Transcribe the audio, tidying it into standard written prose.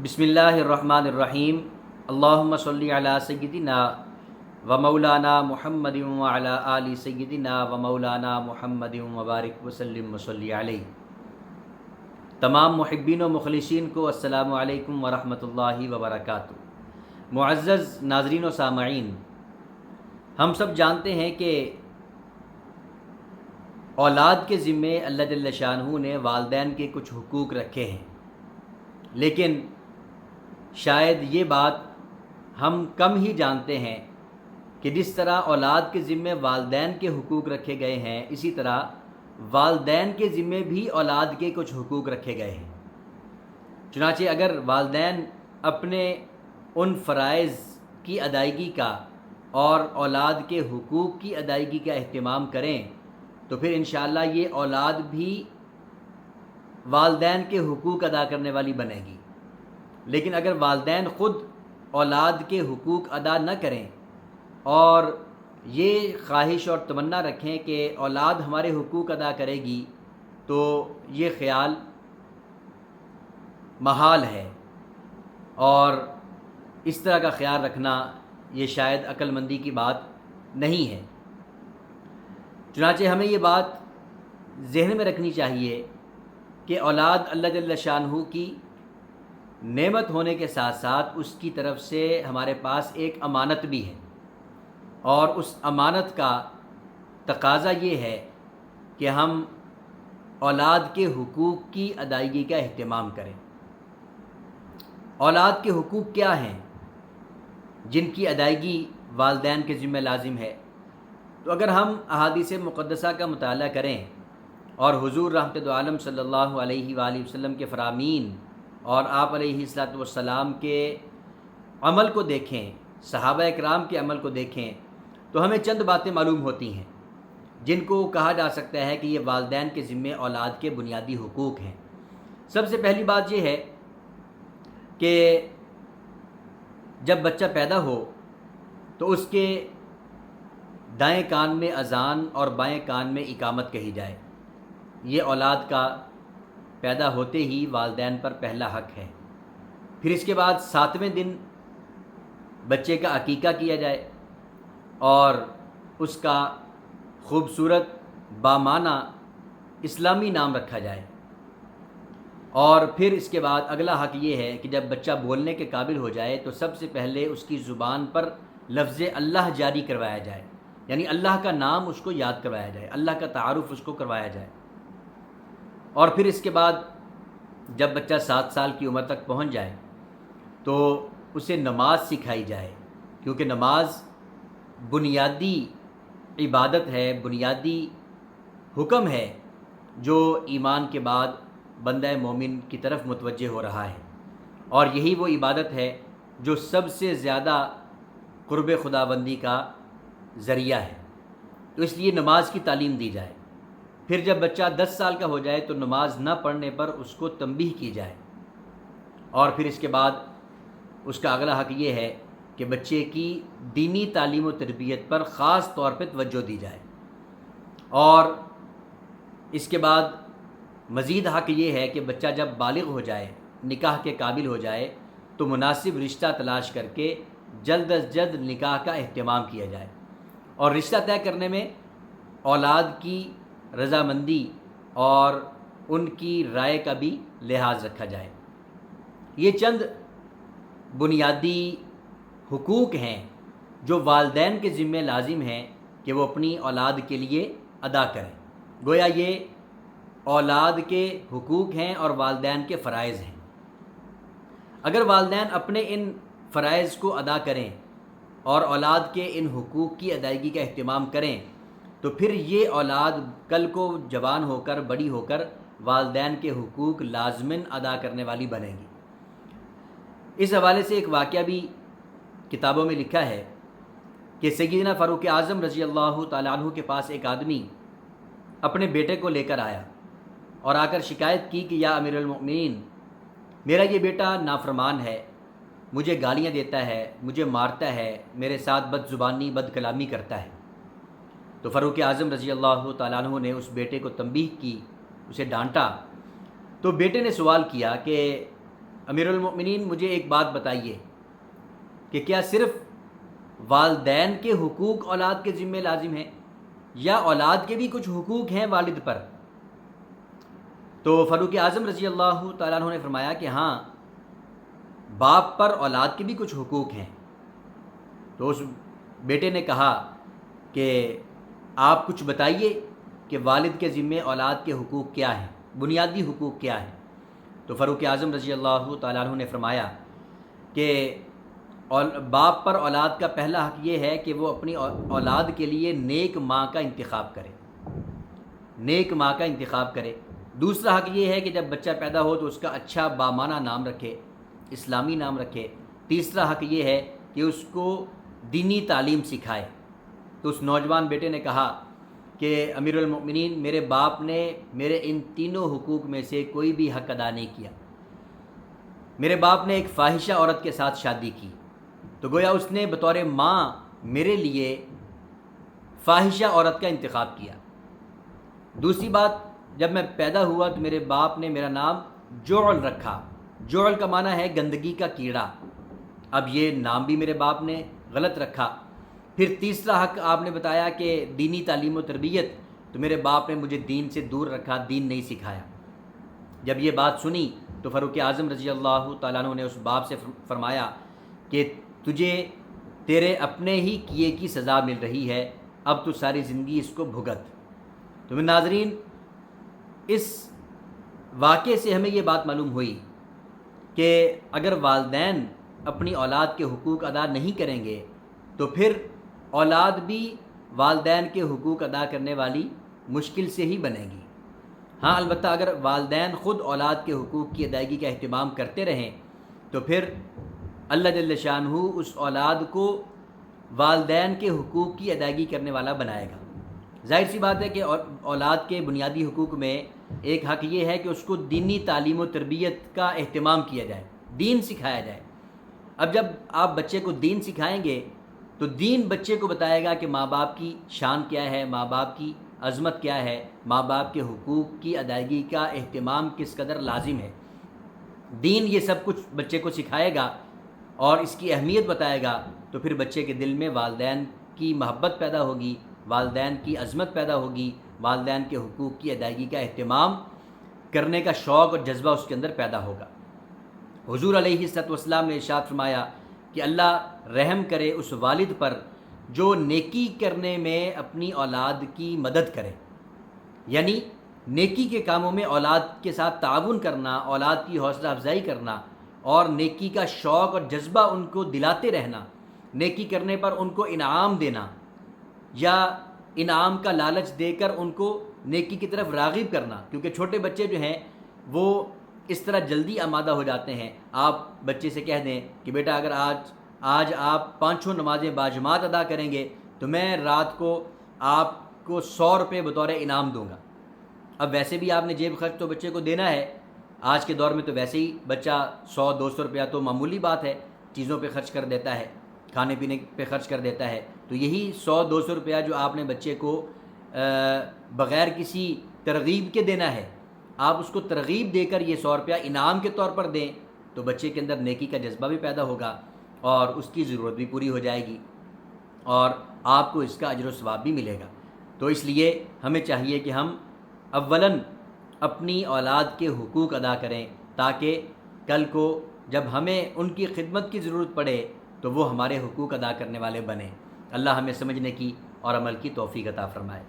بسم اللہ الرحمن الرحیم اللہم صلی علی سیدنا و مولانا محمد وعلی آل سیدنا و مولانا محمد وبارک وسلم وصلی علیہ۔ تمام محبین و مخلصین کو السلام علیکم ورحمۃ اللہ وبرکاتہ۔ معزز ناظرین و سامعین، ہم سب جانتے ہیں کہ اولاد کے ذمے اللہ جل شانہ نے والدین کے کچھ حقوق رکھے ہیں، لیکن شاید یہ بات ہم کم ہی جانتے ہیں کہ جس طرح اولاد کے ذمے والدین کے حقوق رکھے گئے ہیں، اسی طرح والدین کے ذمے بھی اولاد کے کچھ حقوق رکھے گئے ہیں۔ چنانچہ اگر والدین اپنے ان فرائض کی ادائیگی کا اور اولاد کے حقوق کی ادائیگی کا اہتمام کریں تو پھر انشاءاللہ یہ اولاد بھی والدین کے حقوق ادا کرنے والی بنے گی۔ لیکن اگر والدین خود اولاد کے حقوق ادا نہ کریں اور یہ خواہش اور تمنا رکھیں کہ اولاد ہمارے حقوق ادا کرے گی تو یہ خیال محال ہے، اور اس طرح کا خیال رکھنا یہ شاید عقل مندی کی بات نہیں ہے۔ چنانچہ ہمیں یہ بات ذہن میں رکھنی چاہیے کہ اولاد اللہ جل شانہ کی نعمت ہونے کے ساتھ ساتھ اس کی طرف سے ہمارے پاس ایک امانت بھی ہے، اور اس امانت کا تقاضا یہ ہے کہ ہم اولاد کے حقوق کی ادائیگی کا اہتمام کریں۔ اولاد کے حقوق کیا ہیں جن کی ادائیگی والدین کے ذمہ لازم ہے؟ تو اگر ہم احادیث مقدسہ کا مطالعہ کریں اور حضور رحمت عالم صلی اللہ علیہ وآلہ وسلم کے فرامین اور آپ علیہ الصلوۃ والسلام کے عمل کو دیکھیں، صحابہ اکرام کے عمل کو دیکھیں، تو ہمیں چند باتیں معلوم ہوتی ہیں جن کو کہا جا سکتا ہے کہ یہ والدین کے ذمے اولاد کے بنیادی حقوق ہیں۔ سب سے پہلی بات یہ ہے کہ جب بچہ پیدا ہو تو اس کے دائیں کان میں اذان اور بائیں کان میں اقامت کہی جائے۔ یہ اولاد کا پیدا ہوتے ہی والدین پر پہلا حق ہے۔ پھر اس کے بعد 7ویں دن بچے کا عقیقہ کیا جائے اور اس کا خوبصورت بامعنی اسلامی نام رکھا جائے، اور پھر اس کے بعد اگلا حق یہ ہے کہ جب بچہ بولنے کے قابل ہو جائے تو سب سے پہلے اس کی زبان پر لفظ اللہ جاری کروایا جائے، یعنی اللہ کا نام اس کو یاد کروایا جائے، اللہ کا تعارف اس کو کروایا جائے۔ اور پھر اس کے بعد جب بچہ 7 سال کی عمر تک پہنچ جائے تو اسے نماز سکھائی جائے، کیونکہ نماز بنیادی عبادت ہے، بنیادی حکم ہے جو ایمان کے بعد بندہ مومن کی طرف متوجہ ہو رہا ہے، اور یہی وہ عبادت ہے جو سب سے زیادہ قرب خداوندی کا ذریعہ ہے۔ تو اس لیے نماز کی تعلیم دی جائے۔ پھر جب بچہ 10 سال کا ہو جائے تو نماز نہ پڑھنے پر اس کو تنبیہ کی جائے، اور پھر اس کے بعد اس کا اگلا حق یہ ہے کہ بچے کی دینی تعلیم و تربیت پر خاص طور پہ توجہ دی جائے، اور اس کے بعد مزید حق یہ ہے کہ بچہ جب بالغ ہو جائے، نکاح کے قابل ہو جائے تو مناسب رشتہ تلاش کر کے جلد از جلد نکاح کا اہتمام کیا جائے، اور رشتہ طے کرنے میں اولاد کی رضامندی اور ان کی رائے کا بھی لحاظ رکھا جائے۔ یہ چند بنیادی حقوق ہیں جو والدین کے ذمہ لازم ہیں کہ وہ اپنی اولاد کے لیے ادا کریں۔ گویا یہ اولاد کے حقوق ہیں اور والدین کے فرائض ہیں۔ اگر والدین اپنے ان فرائض کو ادا کریں اور اولاد کے ان حقوق کی ادائیگی کا اہتمام کریں تو پھر یہ اولاد کل کو جوان ہو کر، بڑی ہو کر والدین کے حقوق لازماً ادا کرنے والی بنے گی۔ اس حوالے سے ایک واقعہ بھی کتابوں میں لکھا ہے کہ سیدنا فاروق اعظم رضی اللہ تعالیٰ عنہ کے پاس ایک آدمی اپنے بیٹے کو لے کر آیا اور آ کر شکایت کی کہ یا امیر المؤمنین، میرا یہ بیٹا نافرمان ہے، مجھے گالیاں دیتا ہے، مجھے مارتا ہے، میرے ساتھ بد زبانی بد کلامی کرتا ہے۔ تو فاروق اعظم رضی اللہ تعالیٰ عنہ نے اس بیٹے کو تنبیہ کی، اسے ڈانٹا۔ تو بیٹے نے سوال کیا کہ امیر المؤمنین مجھے ایک بات بتائیے کہ کیا صرف والدین کے حقوق اولاد کے ذمے لازم ہیں یا اولاد کے بھی کچھ حقوق ہیں والد پر؟ تو فاروق اعظم رضی اللہ تعالیٰ عنہ نے فرمایا کہ ہاں، باپ پر اولاد کے بھی کچھ حقوق ہیں۔ تو اس بیٹے نے کہا کہ آپ کچھ بتائیے کہ والد کے ذمے اولاد کے حقوق کیا ہیں، بنیادی حقوق کیا ہیں؟ تو فاروق اعظم رضی اللہ تعالیٰ عنہ نے فرمایا کہ باپ پر اولاد کا پہلا حق یہ ہے کہ وہ اپنی اولاد کے لیے نیک ماں کا انتخاب کرے، نیک ماں کا انتخاب کرے۔ دوسرا حق یہ ہے کہ جب بچہ پیدا ہو تو اس کا اچھا بامعنی نام رکھے، اسلامی نام رکھے۔ تیسرا حق یہ ہے کہ اس کو دینی تعلیم سکھائے۔ تو اس نوجوان بیٹے نے کہا کہ امیر المؤمنین، میرے باپ نے میرے ان تینوں حقوق میں سے کوئی بھی حق ادا نہیں کیا۔ میرے باپ نے ایک فاحشہ عورت کے ساتھ شادی کی، تو گویا اس نے بطور ماں میرے لیے فاحشہ عورت کا انتخاب کیا۔ دوسری بات، جب میں پیدا ہوا تو میرے باپ نے میرا نام جعل رکھا۔ جعل کا معنی ہے گندگی کا کیڑا۔ اب یہ نام بھی میرے باپ نے غلط رکھا۔ پھر تیسرا حق آپ نے بتایا کہ دینی تعلیم و تربیت، تو میرے باپ نے مجھے دین سے دور رکھا، دین نہیں سکھایا۔ جب یہ بات سنی تو فاروق اعظم رضی اللہ تعالیٰ عنہ نے اس باپ سے فرمایا کہ تجھے تیرے اپنے ہی کیے کی سزا مل رہی ہے، اب تو ساری زندگی اس کو بھگت۔ تو میرے ناظرین، اس واقعے سے ہمیں یہ بات معلوم ہوئی کہ اگر والدین اپنی اولاد کے حقوق ادا نہیں کریں گے تو پھر اولاد بھی والدین کے حقوق ادا کرنے والی مشکل سے ہی بنے گی۔ ہاں، البتہ اگر والدین خود اولاد کے حقوق کی ادائیگی کا اہتمام کرتے رہیں تو پھر اللہ جل شانہ اس اولاد کو والدین کے حقوق کی ادائیگی کرنے والا بنائے گا۔ ظاہر سی بات ہے کہ اولاد کے بنیادی حقوق میں ایک حق یہ ہے کہ اس کو دینی تعلیم و تربیت کا اہتمام کیا جائے، دین سکھایا جائے۔ اب جب آپ بچے کو دین سکھائیں گے تو دین بچے کو بتائے گا کہ ماں باپ کی شان کیا ہے، ماں باپ کی عظمت کیا ہے، ماں باپ کے حقوق کی ادائیگی کا اہتمام کس قدر لازم ہے۔ دین یہ سب کچھ بچے کو سکھائے گا اور اس کی اہمیت بتائے گا، تو پھر بچے کے دل میں والدین کی محبت پیدا ہوگی، والدین کی عظمت پیدا ہوگی، والدین کے حقوق کی ادائیگی کا اہتمام کرنے کا شوق اور جذبہ اس کے اندر پیدا ہوگا۔ حضور علیہ الصلوۃ والسلام نے ارشاد فرمایا کہ اللہ رحم کرے اس والد پر جو نیکی کرنے میں اپنی اولاد کی مدد کرے، یعنی نیکی کے کاموں میں اولاد کے ساتھ تعاون کرنا، اولاد کی حوصلہ افزائی کرنا اور نیکی کا شوق اور جذبہ ان کو دلاتے رہنا، نیکی کرنے پر ان کو انعام دینا یا انعام کا لالچ دے کر ان کو نیکی کی طرف راغب کرنا، کیونکہ چھوٹے بچے جو ہیں وہ اس طرح جلدی آمادہ ہو جاتے ہیں۔ آپ بچے سے کہہ دیں کہ بیٹا اگر آج آپ 5 نمازیں باجماعت ادا کریں گے تو میں رات کو آپ کو 100 روپے بطور انعام دوں گا۔ اب ویسے بھی آپ نے جیب خرچ تو بچے کو دینا ہے، آج کے دور میں تو ویسے ہی بچہ 100-200 روپیہ تو معمولی بات ہے، چیزوں پہ خرچ کر دیتا ہے، کھانے پینے پہ خرچ کر دیتا ہے۔ تو یہی 100-200 روپیہ جو آپ نے بچے کو بغیر کسی ترغیب کے دینا ہے، آپ اس کو ترغیب دے کر یہ 100 روپیہ انعام کے طور پر دیں تو بچے کے اندر نیکی کا جذبہ بھی پیدا ہوگا اور اس کی ضرورت بھی پوری ہو جائے گی اور آپ کو اس کا اجر و ثواب بھی ملے گا۔ تو اس لیے ہمیں چاہیے کہ ہم اولاً اپنی اولاد کے حقوق ادا کریں تاکہ کل کو جب ہمیں ان کی خدمت کی ضرورت پڑے تو وہ ہمارے حقوق ادا کرنے والے بنیں۔ اللہ ہمیں سمجھنے کی اور عمل کی توفیق عطا فرمائے۔